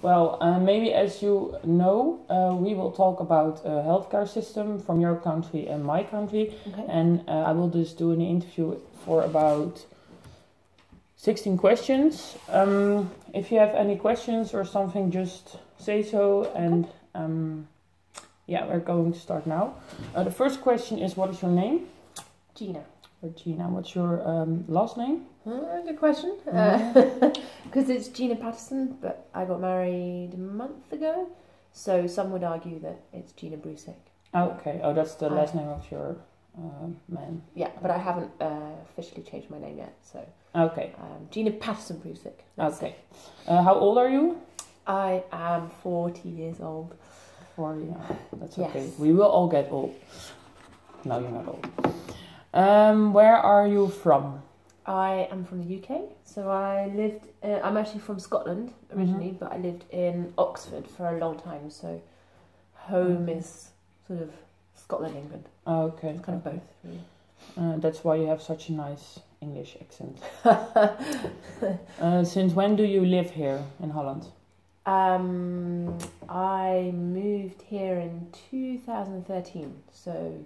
Well, maybe as you know, we will talk about healthcare system from your country and my country, Okay. and I will just do an interview for about 16 questions. If you have any questions or something, just say so, and yeah, we're going to start now. The first question is, what is your name? Gina. Gina. What's your last name? Good question. Because it's Gina Patterson, but I got married a month ago, so some would argue that it's Gina Brusek. Okay. Oh, that's the last name of your man. Yeah, but I haven't officially changed my name yet, so. Okay. Gina Patterson Brusek. Okay. How old are you? I am 40 years old. 40. That's Yes. okay. We will all get old. No, you're not old. Where are you from? I am from the UK, so I lived. I'm actually from Scotland originally, but I lived in Oxford for a long time. So home is sort of Scotland, England. Okay. It's kind of both, really. That's why you have such a nice English accent. Since when do you live here in Holland? I moved here in 2013, so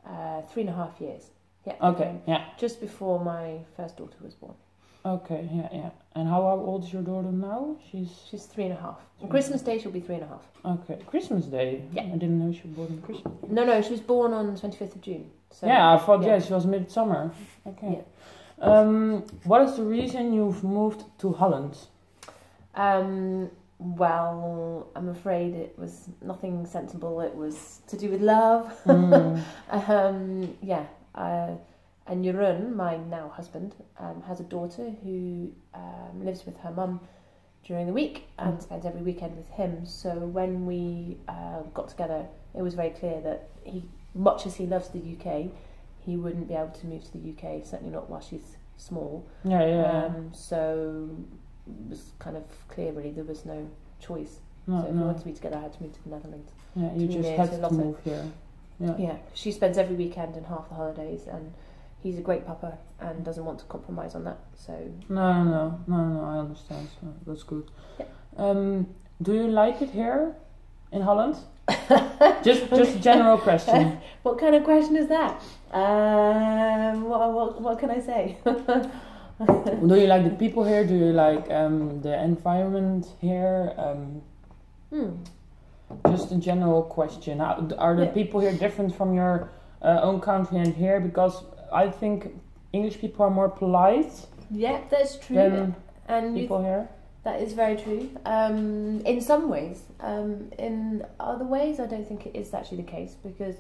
3.5 years. Yeah. Okay. Yeah. Just before my first daughter was born. Okay. Yeah. Yeah. And how old is your daughter now? She's 3.5. On Christmas Day she'll be 3.5. Okay. Christmas Day. Yeah. I didn't know she was born on Christmas Day. No, she was born on 25th of June. So, yeah, I thought she was midsummer. Okay. Yeah. What is the reason you've moved to Holland? Well, I'm afraid it was nothing sensible. It was to do with love. Yeah. And Jeroen, my now husband, has a daughter who lives with her mum during the week and spends every weekend with him. So when we got together, it was very clear that much as he loves the UK, he wouldn't be able to move to the UK, certainly not while she's small. So it was kind of clear, really, there was no choice. So if we wanted to be together, I had to move to the Netherlands. Yeah, you just had to move here. Yeah, she spends every weekend and half the holidays, and he's a great papa and doesn't want to compromise on that. So No, I understand. So that's good. Yeah. Do you like it here in Holland? just a general question. What kind of question is that? What can I say? Do you like the people here? Do you like the environment here? Just a general question. Are the people here different from your own country and here? Because I think English people are more polite. Yeah, that's true. Than people here. That is very true. In some ways. In other ways, I don't think it is actually the case, because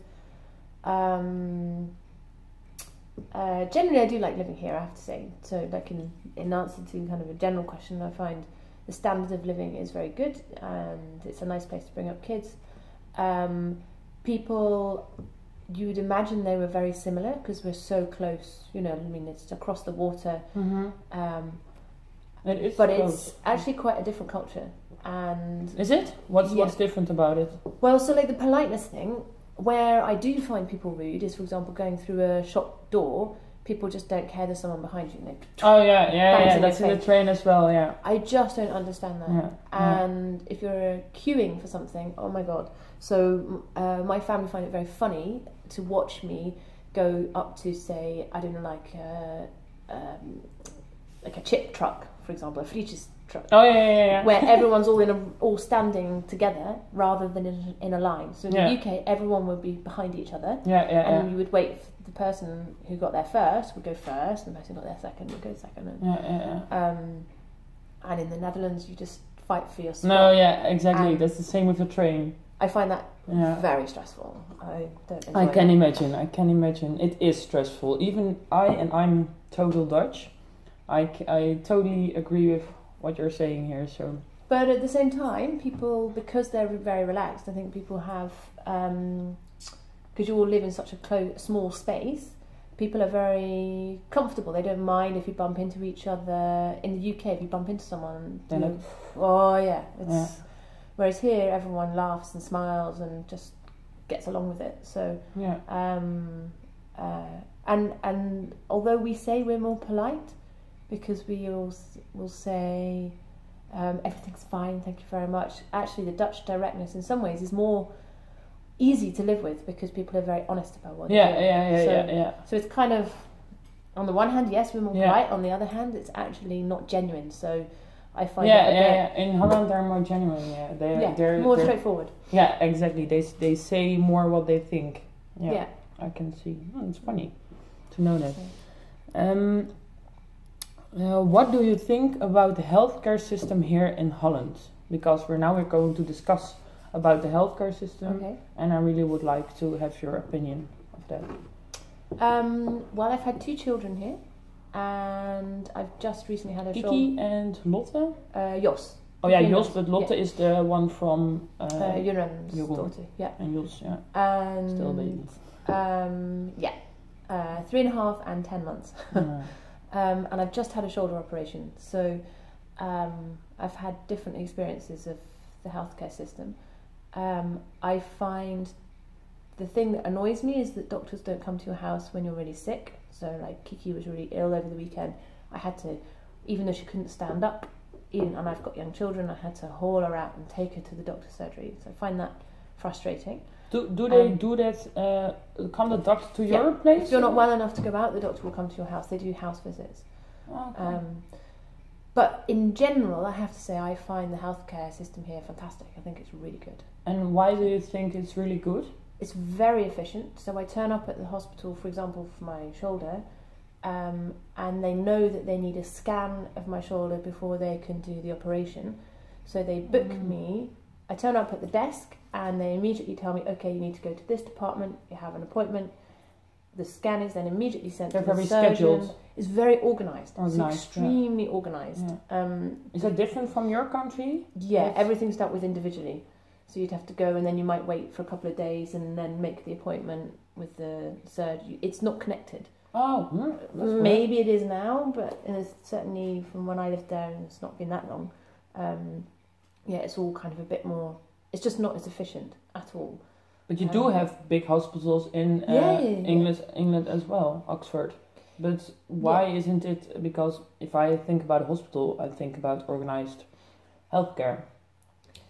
generally I do like living here, I have to say. So like in answer to kind of a general question, I find the standard of living is very good, and it's a nice place to bring up kids. People, you would imagine they were very similar because we're so close, I mean, it's across the water. It is but close. It's actually quite a different culture. And is it? What's different about it? Well, so like the politeness thing, where I do find people rude is, for example, going through a shop door. People just don't care there's someone behind you. And That's in the train as well. Yeah. I just don't understand that. Yeah. And if you're queuing for something, oh my god. So my family find it very funny to watch me go up to, say, I don't know, like a chip truck, for example, a Frietjes truck. Oh yeah. Where everyone's all standing together rather than in a line. So in the UK, everyone would be behind each other. And you would wait for the person who got there first would go first, and the person who got there second would go second. And in the Netherlands, you just fight for your spot. No, yeah, exactly. That's the same with the train. I find that very stressful. I don't enjoy I can imagine. It is stressful. Even I'm total Dutch. I totally agree with what you're saying here. So, but at the same time, people, because they're very relaxed, I think people have, because you all live in such a small space, people are very comfortable. They don't mind if you bump into each other. In the UK, if you bump into someone, whereas here, everyone laughs and smiles and just gets along with it. So, and although we say we're more polite, because we all will say, Everything's fine, thank you very much. Actually, the Dutch directness in some ways is more easy to live with because people are very honest about what they're doing. So it's kind of, on the one hand, yes, we're more polite. On the other hand, it's actually not genuine. So I find in Holland they're more genuine. They're more straightforward. Yeah, exactly. They say more what they think. Yeah. I can see. It's funny to know that. What do you think about the healthcare system here in Holland? Because we're going to discuss about the healthcare system, and I really would like to have your opinion of that. Well, I've had 2 children here, and I've just recently had a Kiki and Lotte? Jos. Oh yeah, Jos, but Lotte is the one from Jeroen's daughter. Yeah. And Jos, And still baby. 3.5 and 10 months. And I've just had a shoulder operation, so I've had different experiences of the healthcare system. I find the thing that annoys me is that doctors don't come to your house when you're really sick. So like Kiki was really ill over the weekend. I had to, even though she couldn't stand up, and I've got young children, I had to haul her out and take her to the doctor's surgery. So I find that frustrating. Do they do that? Come the doctor to your place? If you're not well enough to go out, the doctor will come to your house. They do house visits. Okay. But in general, I have to say, I find the healthcare system here fantastic. I think it's really good. And why do you think it's really good? It's very efficient. So I turn up at the hospital, for example, for my shoulder, and they know that they need a scan of my shoulder before they can do the operation. So they book me. I turn up at the desk, and they immediately tell me, okay, you need to go to this department, you have an appointment. The scan is then immediately sent to the surgeon. They're very scheduled. It's very organised. It's extremely organised. Yeah. Is that different from your country? Yeah, everything's dealt with individually. So you'd have to go, and then you might wait for a couple of days and then make the appointment with the surgeon. It's not connected. Oh, maybe it is now, but certainly from when I lived there, and it's not been that long. It's all kind of a bit more. It's just not as efficient at all. But you do have big hospitals in England as well, Oxford. But why isn't it? Because if I think about a hospital, I think about organised healthcare.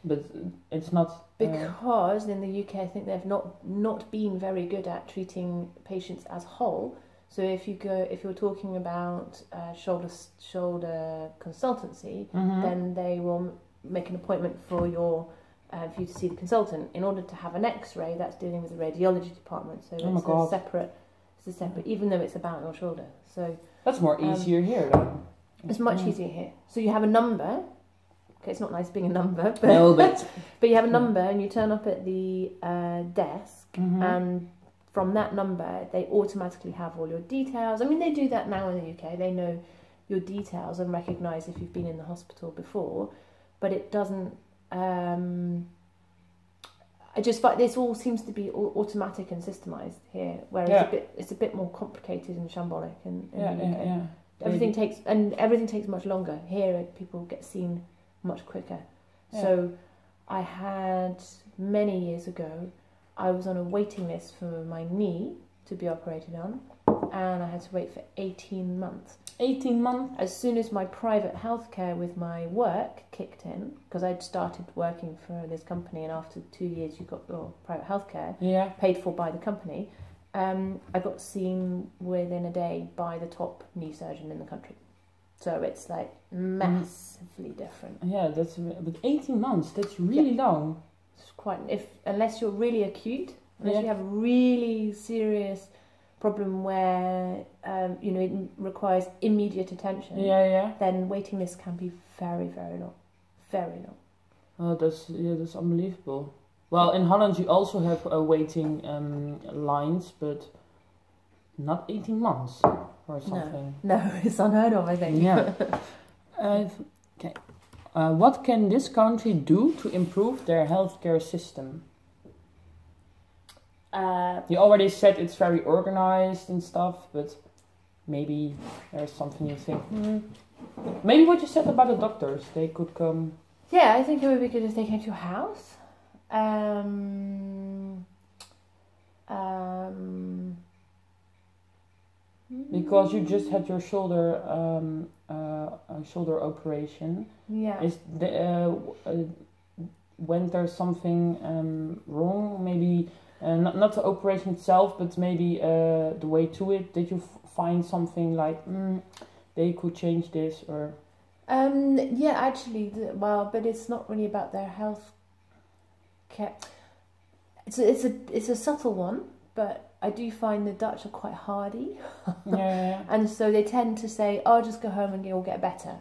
But it's not because in the UK, I think they've not been very good at treating patients as whole. So if you're talking about shoulder consultancy, then they will make an appointment for you to see the consultant. In order to have an X-ray, that's dealing with the radiology department. So it's a separate, even though it's about your shoulder. So that's more easier here, though. It's much easier here. So you have a number. Okay, it's not nice being a number, but no, but you have a number, and you turn up at the desk, and from that number, they automatically have all your details. I mean, they do that now in the UK. They know your details and recognise if you've been in the hospital before, but it doesn't. I just find this all seems to be automatic and systemised here, whereas it's a bit more complicated and shambolic in the UK. Everything takes much longer. Here, people get seen much quicker. So I had, many years ago, I was on a waiting list for my knee to be operated on, and I had to wait for 18 months. 18 months? As soon as my private healthcare with my work kicked in, because I'd started working for this company, and after 2 years you got your private healthcare paid for by the company, I got seen within a day by the top knee surgeon in the country. So it's like massively different. Yeah, but 18 months, that's really long. It's quite, unless you're really acute, unless you have a really serious problem where it requires immediate attention. Then waiting lists can be very, very long, very long. Oh, that's unbelievable. Well, in Holland you also have waiting lines, but not 18 months or something. No, it's unheard of, I think. Yeah. Okay. What can this country do to improve their healthcare system? You already said it's very organized and stuff, but maybe there's something you think. Maybe what you said about the doctors, they could come. Yeah, I think it would be good if they came to your house. Because you just had your shoulder operation. Yeah. Is when there's something wrong, maybe not the operation itself, but maybe the way to it? Did you find something like they could change this or? Yeah, actually, but it's not really about their health care. It's a subtle one, but I do find the Dutch are quite hardy. Yeah. And so they tend to say, "Oh, just go home and you'll get better."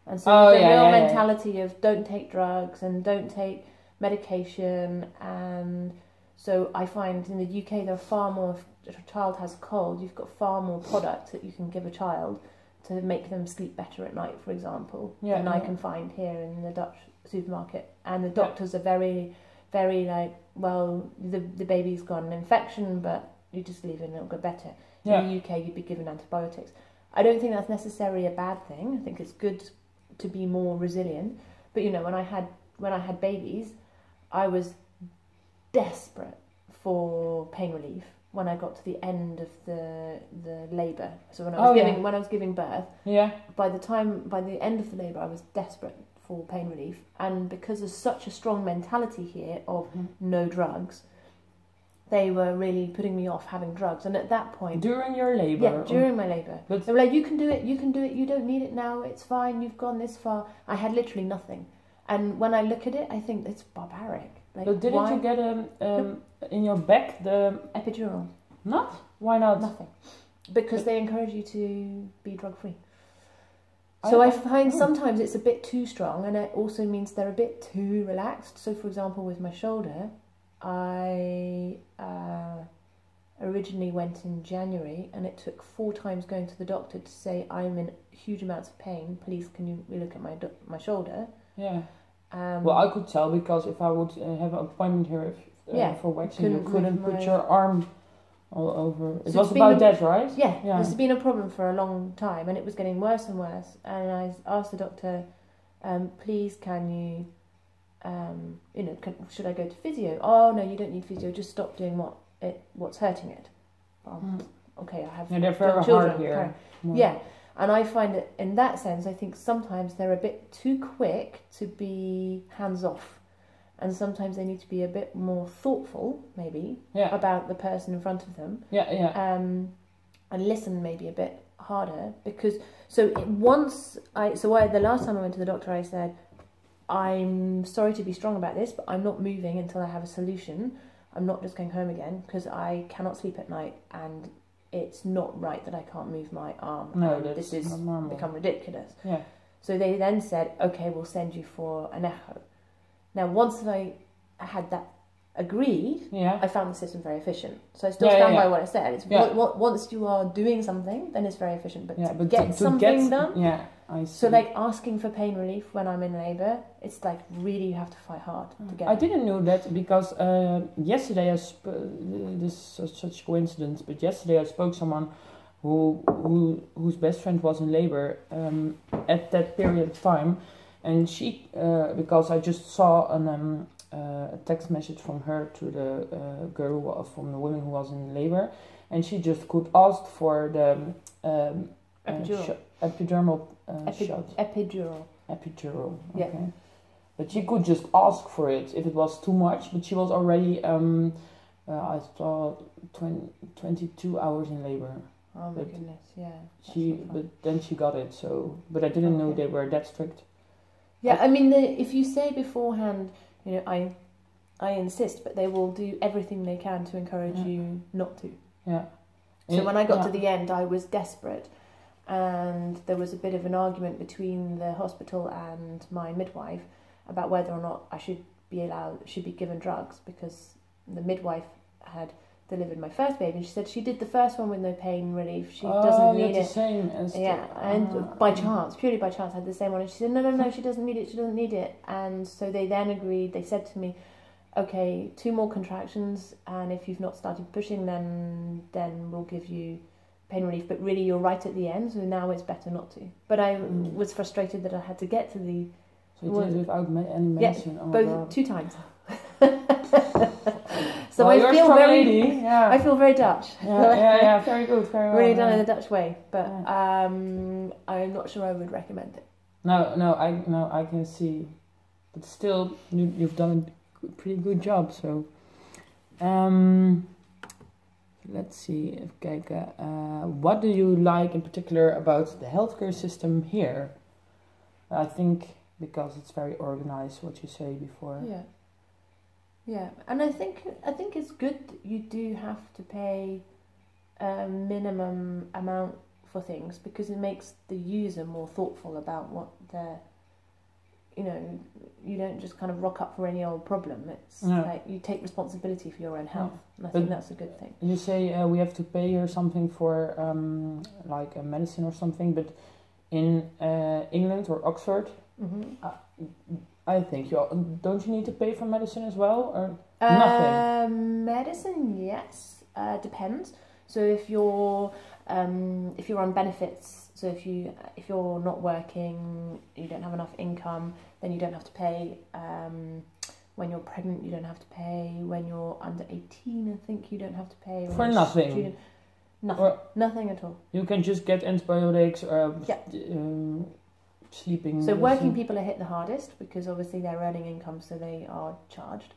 And so the real mentality of don't take drugs and don't take medication. And so I find in the UK there are far more, if a child has a cold, you've got far more products that you can give a child to make them sleep better at night, for example, than I can find here in the Dutch supermarket. And the doctors are very, very like, well, the baby's got an infection, but you just leave it and it'll go better. In the UK, you'd be given antibiotics. I don't think that's necessarily a bad thing. I think it's good to be more resilient. But you know, when I had babies, I was desperate for pain relief when I got to the end of the labour. So when I was giving birth, by the end of the labour, I was desperate for pain relief. And because there's such a strong mentality here of no drugs, they were really putting me off having drugs. And at that point, during your labour, during my labour, they were like, "You can do it. You don't need it now. It's fine. You've gone this far." I had literally nothing. And when I look at it, I think it's barbaric. Like, but didn't you get in your back the epidural? Not? Why not? Nothing. Because they encourage you to be drug free. So I find sometimes it's a bit too strong, and it also means they're a bit too relaxed. So for example, with my shoulder, I originally went in January, and it took 4 times going to the doctor to say, "I'm in huge amounts of pain. Please, can you look at my shoulder?" Yeah. Well, I could tell, because if I would have an appointment here for waxing, you couldn't put your arm all over. It was about that, right? Yeah. This has been a problem for a long time, and it was getting worse and worse. And I asked the doctor, "Please, can you, should I go to physio?" "Oh no, you don't need physio. Just stop doing what's hurting it." Okay, I have. They're very children hard here. Yeah. And I find that in that sense, I think sometimes they're a bit too quick to be hands-off. And sometimes they need to be a bit more thoughtful, maybe, about the person in front of them. And listen maybe a bit harder. Because, the last time I went to the doctor, I said, "I'm sorry to be strong about this, but I'm not moving until I have a solution. I'm not just going home again, because I cannot sleep at night, and it's not right that I can't move my arm. No, this is become ridiculous." Yeah. So they then said, "Okay, we'll send you for an echo." Now, once I had that agreed, I found the system very efficient. So I still stand by what I said. It's once you are doing something, then it's very efficient. But to get something done, I see. So like asking for pain relief when I'm in labour, it's like really you have to fight hard to get. I didn't know that, because yesterday this is such coincidence. But yesterday I spoke to someone whose best friend was in labour at that period of time, and she because I just saw a text message from her to the girl from the woman who was in labour, and she just could ask for the epidermal shot. Epidural. Epidural. Okay. Yeah. But she could just ask for it if it was too much. But she was already I saw 22 hours in labour. Oh my goodness, yeah. But then she got it. So, but I didn't know they were that strict. Yeah, I mean, if you say beforehand, I insist, but they will do everything they can to encourage you not to. Yeah. So when I got to the end, I was desperate, and there was a bit of an argument between the hospital and my midwife about whether or not I should be given drugs, because the midwife had delivered my first baby, and she said she did the first one with no pain relief. She doesn't need it. The same as and by chance, purely by chance, I had the same one. And she said, no, she doesn't need it. She doesn't need it. And so they then agreed. They said to me, "Okay, 2 more contractions, and if you've not started pushing, then we'll give you pain relief. But really, you're right at the end, so now it's better not to." But I was frustrated that I had to get to the. So you did it without any medicine. Yeah, both 2 times. So well, I you're a feel strong very, lady. Yeah. I feel very Dutch. Yeah, very good, very well. Really done in the Dutch way, but I'm not sure I would recommend it. No, I can see, but still, you've done a pretty good job. So, let's see. Kijken. What do you like in particular about the healthcare system here? I think because it's very organized. What you say before. Yeah, and I think it's good that you do have to pay a minimum amount for things because it makes the user more thoughtful about what they're, you don't just kind of rock up for any old problem. It's like you take responsibility for your own health, and I think that's a good thing. You say we have to pay or something for like a medicine or something, but in England or Oxford, I think don't you need to pay for medicine as well, or nothing? Medicine, yes, depends. So if you're on benefits, so if you're not working, you don't have enough income, then you don't have to pay. When you're pregnant, you don't have to pay. When you're under 18, I think you don't have to pay. For nothing. Nothing at all. You can just get antibiotics or sleeping. So working people are hit the hardest because obviously they're earning income, so they are charged.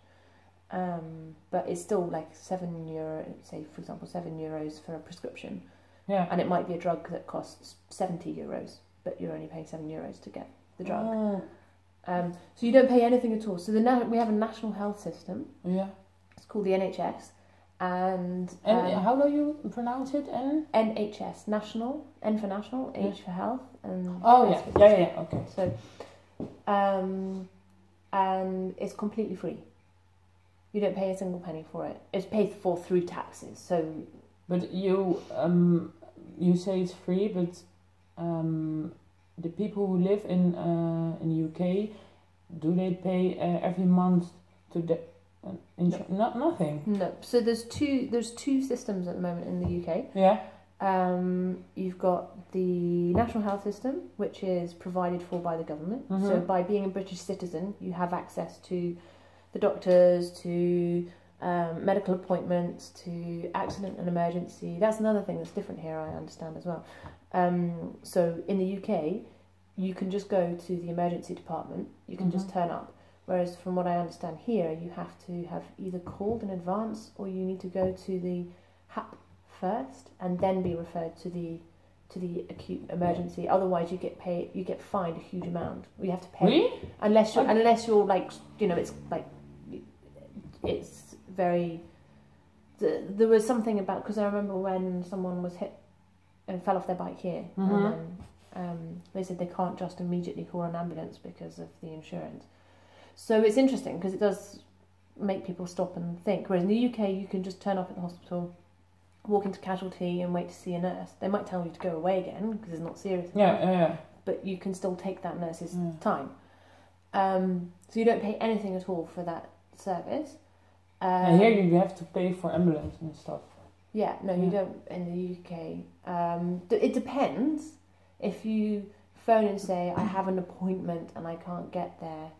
But it's still like €7, say for example €7 for a prescription. Yeah. And it might be a drug that costs €70, but you're only paying €7 to get the drug. So you don't pay anything at all. So we have a national health system. Yeah. It's called the NHS. And how do you pronounce it? NHS, national, N for national, H for health, and okay. So, and it's completely free. You don't pay a single penny for it. It's paid for through taxes. So, but you say it's free, but the people who live in the UK, do they pay every month to the? Nothing. No. So there's two systems at the moment in the UK. Yeah. You've got the national health system, which is provided for by the government. So by being a British citizen, you have access to the doctors, to medical appointments, to accident and emergency. That's another thing that's different here, I understand as well. So in the UK, you can just go to the emergency department. You can just turn up. Whereas from what I understand here, you have to have either called in advance or you need to go to the HAP first and then be referred to the acute emergency. Otherwise, you get fined a huge amount. You have to pay. Really? Unless you're like, it's like, it's very. There was something about, because I remember when someone was hit and fell off their bike here, and then they said they can't just immediately call an ambulance because of the insurance. So it's interesting because it does make people stop and think. Whereas in the UK, you can just turn up at the hospital, walk into casualty and wait to see a nurse. They might tell you to go away again because it's not serious enough. Yeah. But you can still take that nurse's time. So you don't pay anything at all for that service. And here you have to pay for ambulance and stuff. Yeah, no, you don't in the UK. It depends. If you phone and say, I have an appointment and I can't get there,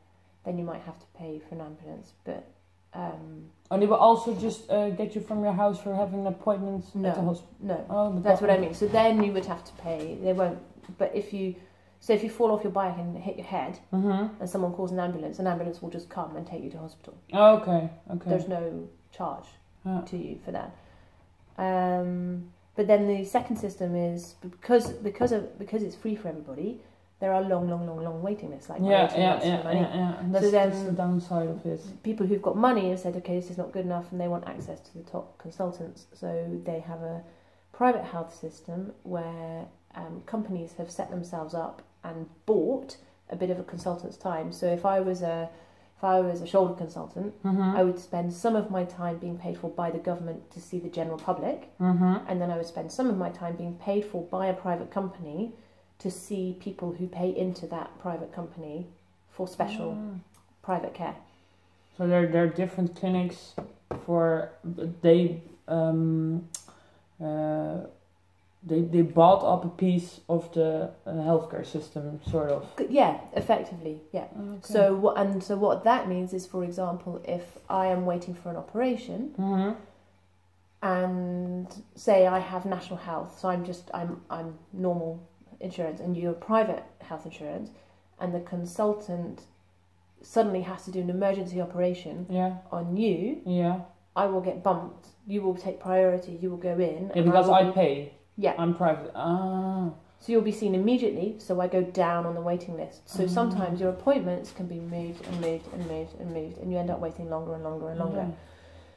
then you might have to pay for an ambulance. But and they will also just get you from your house for having an appointment at the hospital? No, oh, that's what I mean. So then you would have to pay. They won't. But if you fall off your bike and hit your head, and someone calls an ambulance will just come and take you to hospital. Oh, okay. There's no charge to you for that. But then the second system is because it's free for everybody. There are long waiting lists. Like That's the downside of it. People who've got money have said, okay, this is not good enough, and they want access to the top consultants. So they have a private health system where companies have set themselves up and bought a bit of a consultant's time. So if I was a shoulder consultant, I would spend some of my time being paid for by the government to see the general public, and then I would spend some of my time being paid for by a private company to see people who pay into that private company for special private care. So there are different clinics for they bought up a piece of the healthcare system, sort of. Yeah, effectively, yeah. Okay. So what that means is, for example, if I am waiting for an operation, and say I have national health, so I'm normal insurance, and you're private health insurance, and the consultant suddenly has to do an emergency operation on you, I will get bumped. You will take priority. You will go in. Yeah, because I pay. Yeah. I'm private. Ah. So you'll be seen immediately, so I go down on the waiting list. So sometimes your appointments can be moved and moved and moved and moved, and you end up waiting longer and longer and longer. Yeah.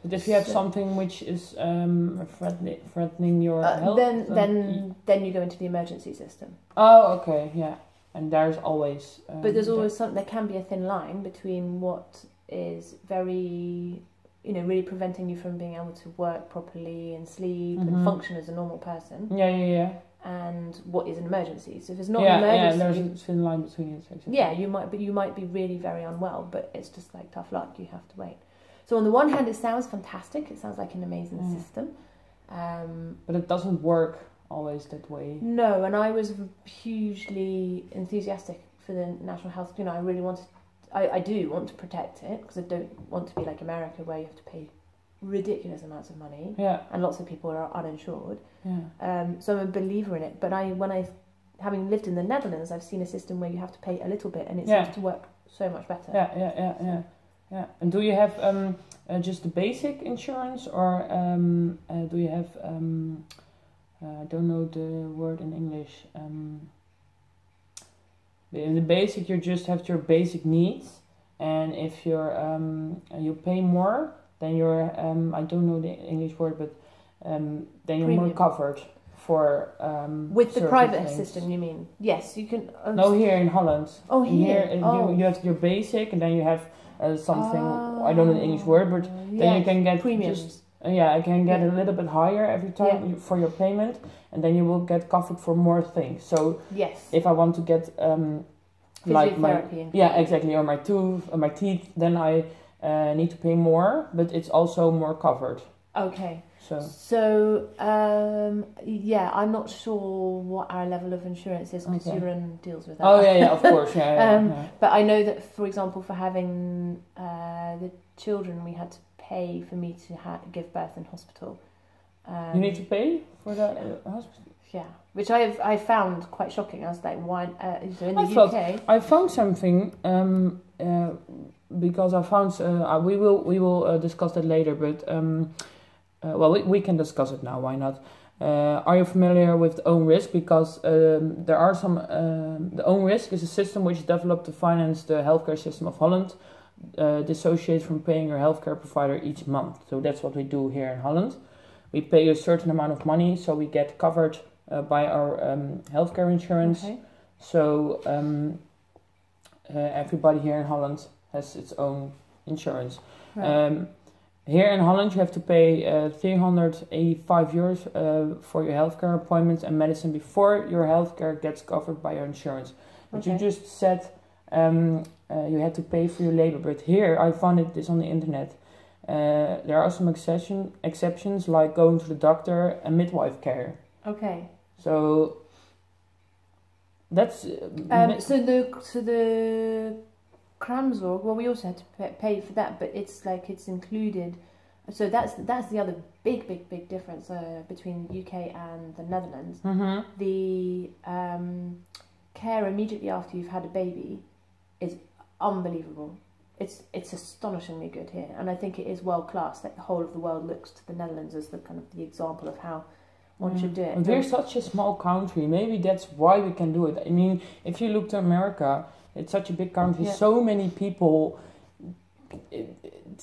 But if you have something which is threatening your health... Then you go into the emergency system. Oh, okay, yeah. And there's always... but there's always there can be a thin line between what is very... really preventing you from being able to work properly and sleep and function as a normal person. Yeah. And what is an emergency? So if it's not an emergency, there's a thin line between it. Exactly. Yeah, you might be really very unwell, but it's just like tough luck. You have to wait. So on the one hand, it sounds fantastic. It sounds like an amazing system. But it doesn't work always that way. No, and I was hugely enthusiastic for the national health. I really wanted. I do want to protect it because I don't want to be like America where you have to pay ridiculous amounts of money. Yeah. And lots of people are uninsured. Yeah. So I'm a believer in it. But having lived in the Netherlands, I've seen a system where you have to pay a little bit and it seems to work so much better. Yeah. And do you have just the basic insurance, or do you have I don't know the word in English. In the basic, you just have your basic needs, and if you're you pay more, then you're I don't know the English word, but then you're Premium. more covered for with the private things. system. You mean? Yes, you can. No, here in Holland. Oh, here. You have your basic, and then you have something. I don't know the English word, but then you can get premiums. I can get a little bit higher every time for your payment, and then you will get covered for more things. So if I want to get like my exactly, or my tooth or my teeth, then I need to pay more, but it's also more covered. Okay. So I'm not sure what our level of insurance is because Euron deals with that. Oh yeah, of course, But I know that, for example, for having the children, we had to pay for me to give birth in hospital. You need to pay for that hospital? Yeah, which I found quite shocking. I was like, why? So in the UK, I found something because I found we will discuss that later, but we can discuss it now. Why not? Are you familiar with the own risk? Because there are some. The own risk is a system which is developed to finance the healthcare system of Holland, dissociate from paying your healthcare provider each month. So that's what we do here in Holland. We pay a certain amount of money, so we get covered by our healthcare insurance. Okay. So everybody here in Holland has its own insurance. Right. Here in Holland, you have to pay €385 for your healthcare appointments and medicine before your healthcare gets covered by your insurance. But you just said you had to pay for your labor. But here, I found this on the internet. There are some exceptions, like going to the doctor and midwife care. Okay. So that's so the Kramzorg, well, we also had to pay for that, but it's included. So that's the other big difference between UK and the Netherlands. Mm-hmm. The care immediately after you've had a baby is unbelievable. It's astonishingly good here, and I think it is world class. Like the whole of the world looks to the Netherlands as the kind of the example of how one should do it. We're such a small country. Maybe that's why we can do it. I mean, if you look to America, it's such a big country. So many people.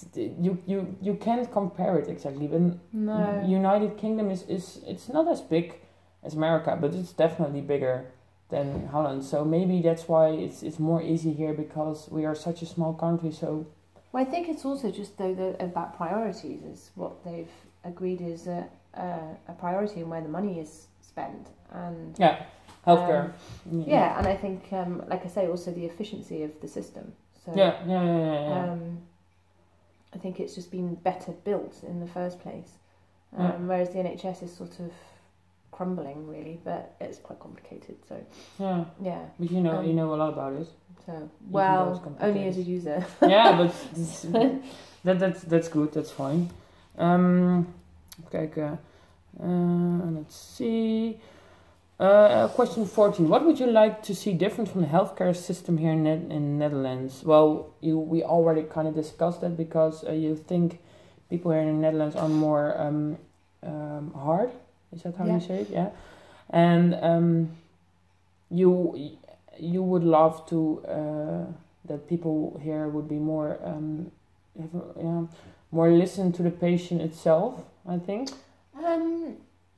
You can't compare it exactly. But no. United Kingdom is it's not as big as America, but it's definitely bigger than Holland. So maybe that's why it's more easy here, because we are such a small country. So well, I think it's also just about priorities is what they've agreed is a priority and where the money is spent, and healthcare. And I think like I say, also the efficiency of the system. So I think it's just been better built in the first place, whereas the NHS is sort of crumbling really, but it's quite complicated. So Yeah. yeah. But you know a lot about it. So well, only as a user. Yeah, but that's good. That's fine. Kijk, let's see. Question 14. What would you like to see different from the healthcare system here in Netherlands? Well, we already kind of discussed that because you think people here in the Netherlands are more hard. Is that how you say it? Yeah. And you would love to that people here would be more more listen to the patient itself, I think.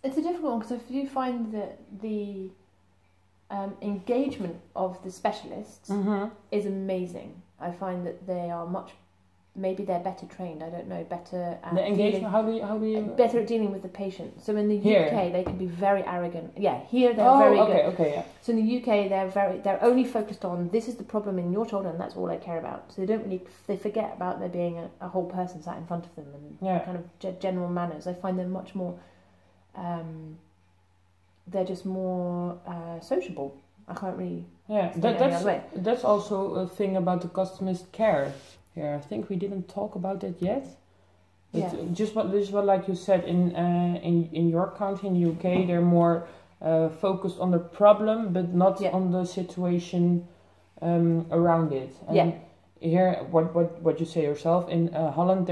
It's a difficult one because if you find that the engagement of the specialists is amazing. I find that they are maybe they're better trained. I don't know, better at the engagement. How do you better at dealing with the patient? So in the here. UK, they can be very arrogant. Yeah, here they're very good. Okay, yeah. So in the UK, they're only focused on this is the problem in your shoulder, and that's all I care about. So they forget about there being a whole person sat in front of them and kind of general manners. I find them much more. They're just more sociable. I can't really. Yeah, that's also a thing about the customized care. Yeah, I think we didn't talk about that yet. But just what like you said in your country in the UK, they're more focused on the problem, but not on the situation around it. And here, what you say yourself in Holland,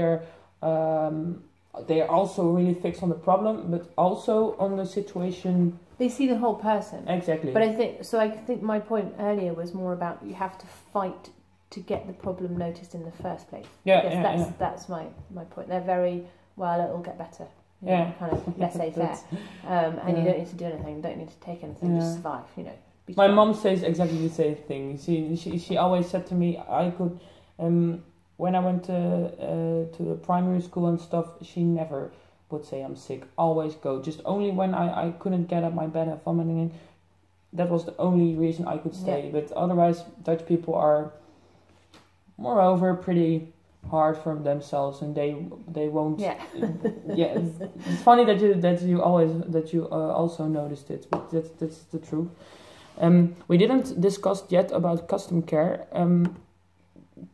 they are also really fixed on the problem, but also on the situation. They see the whole person. Exactly. But I think my point earlier was more about you have to fight to get the problem noticed in the first place. That's my point. They're very it'll get better. You know, kind of laissez-faire. And you don't need to do anything. You don't need to take anything. Just survive. You know. My mom says exactly the same thing. She always said to me, I could. When I went to the primary school and stuff, she never would say I'm sick. Always go. Just only when I couldn't get up my bed and vomiting. That was the only reason I could stay. But otherwise, Dutch people are, moreover, pretty hard for themselves, and they won't. Yeah. It's funny that you also noticed it, but that's the truth. We didn't discuss yet about custom care.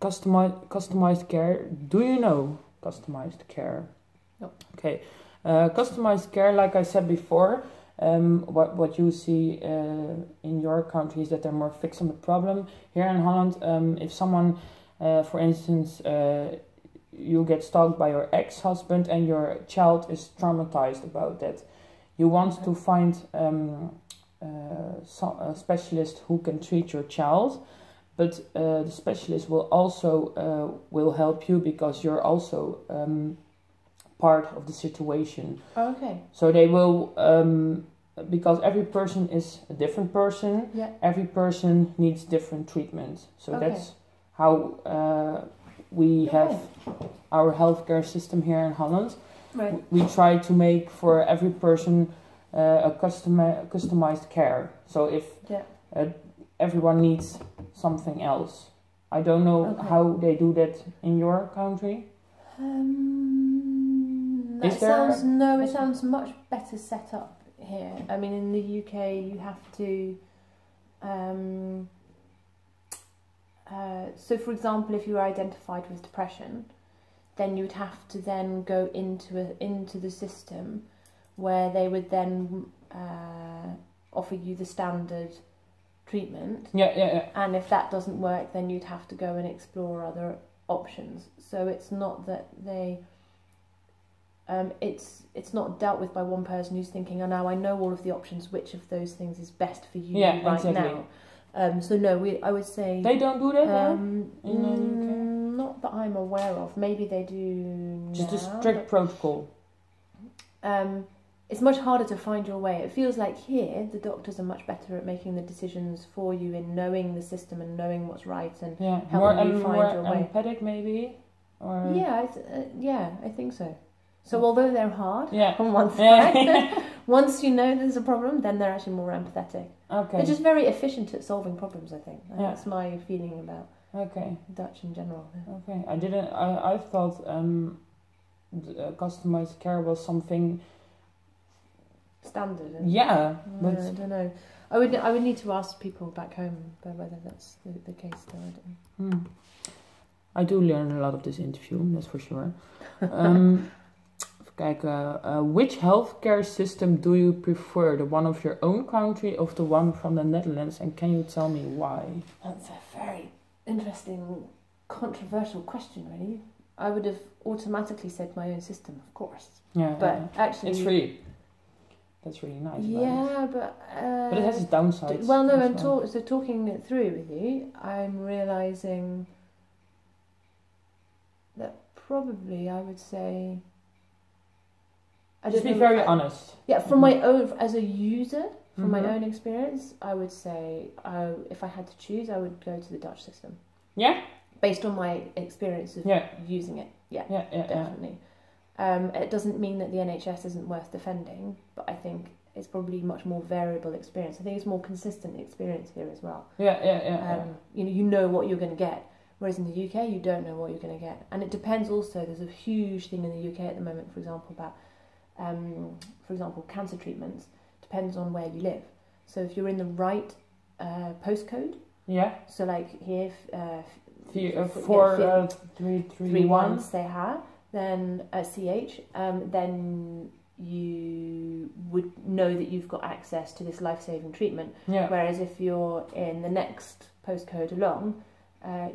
Customized care. Do you know customized care? No. Okay. Customized care, like I said before, what you see in your country is that they're more fixed on the problem. Here in Holland, if someone, for instance, you get stalked by your ex-husband and your child is traumatized about that, you want to find a specialist who can treat your child. But the specialist will also will help you because you're also part of the situation. Okay. So they will, because every person is a different person. Yeah. Every person needs different treatment. So that's how we have our healthcare system here in Holland. Right. We try to make for every person a customized care. So if everyone needs something else. I don't know how they do that in your country. It sounds much better set up here. I mean, in the UK, you have to. So, for example, if you were identified with depression, then you would have to then go into the system, where they would then offer you the standard treatment. And if that doesn't work, then you'd have to go and explore other options. So it's not that they it's not dealt with by one person who's thinking, oh, now I know all of the options, which of those things is best for you now. So no, I would say they don't do that not that I'm aware of. Maybe they do just a strict protocol. It's much harder to find your way. It feels like here the doctors are much better at making the decisions for you in knowing the system and knowing what's right and helping you find your way. More empathetic, maybe. Or I think so. So although they're hard on one side, once you know there's a problem, then they're actually more empathetic. Okay. They're just very efficient at solving problems, I think. That's my feeling about Dutch in general. Okay. I thought customized care was something standard. Yeah, but I don't know. I would need to ask people back home whether that's the case. Though I don't know. I do learn a lot of this interview, that's for sure. Even kijken, which healthcare system do you prefer? The one of your own country or the one from the Netherlands? And can you tell me why? That's a very interesting, controversial question, really. I would have automatically said my own system, of course. Yeah, but actually, it's free. That's really nice. Yeah, but it has its downsides. Well, no, so talking it through with you, I'm realizing that probably I would say. Just be very honest. Yeah, from my own, as a user, from my own experience, I would say if I had to choose, I would go to the Dutch system. Yeah. Based on my experience of using it. Yeah, definitely. It doesn't mean that the NHS isn't worth defending, but I think it's probably much more variable experience. I think it's more consistent experience here as well. You know what you're going to get. Whereas in the UK, you don't know what you're going to get. And it depends also, there's a huge thing in the UK at the moment, for example, about cancer treatments, depends on where you live. So if you're in the right postcode, so like here, 4331, say ha, then CH, then you would know that you've got access to this life-saving treatment. Whereas if you're in the next postcode along,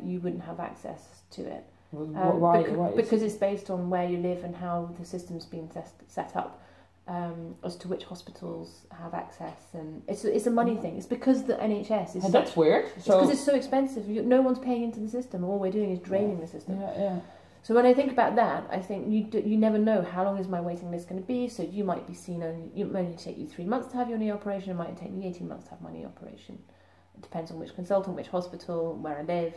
you wouldn't have access to it. Why? Because it's based on where you live and how the system's been set up, as to which hospitals have access, and it's a money thing. It's because the NHS is. That's weird. It's because it's so expensive. No one's paying into the system. All we're doing is draining the system. So when I think about that, I think you never know how long is my waiting list going to be. So you might be seen it might only take you 3 months to have your knee operation. It might take me 18 months to have my knee operation. It depends on which consultant, which hospital, where I live.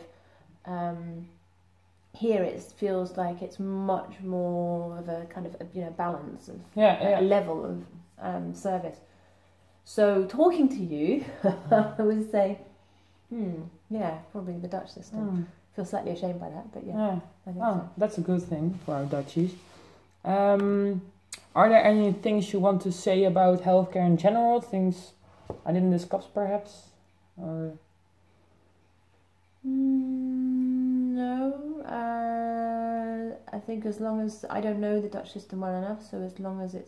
Here it feels like it's much more of a kind of balance of a level of service. So talking to you, I would say, probably the Dutch system. Feel slightly ashamed by that, but I think so. That's a good thing for our Dutchies. Are there any things you want to say about healthcare in general? Things I didn't discuss, perhaps, or? No, I think as long as I don't know the Dutch system well enough, so as long as I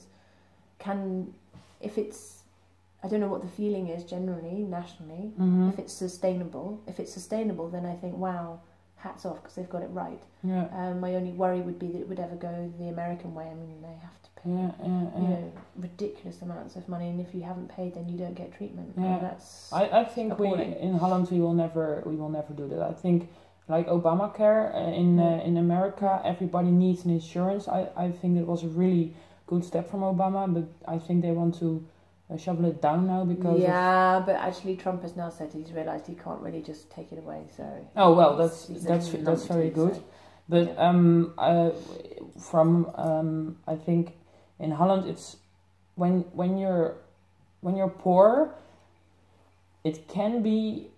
don't know what the feeling is generally, nationally, if it's sustainable. If it's sustainable, then I think, wow, hats off, because they've got it right. My only worry would be that it would ever go the American way. I mean, they have to pay ridiculous amounts of money, and if you haven't paid, then you don't get treatment. And that's I think appalling. in Holland we will never do that. I think like Obamacare in America, everybody needs an insurance. I think it was a really good step from Obama, but I think they want to shovel it down now because but actually Trump has now said he's realised he can't really just take it away. So that's very good. So. But I think in Holland it's when you're poor, it can be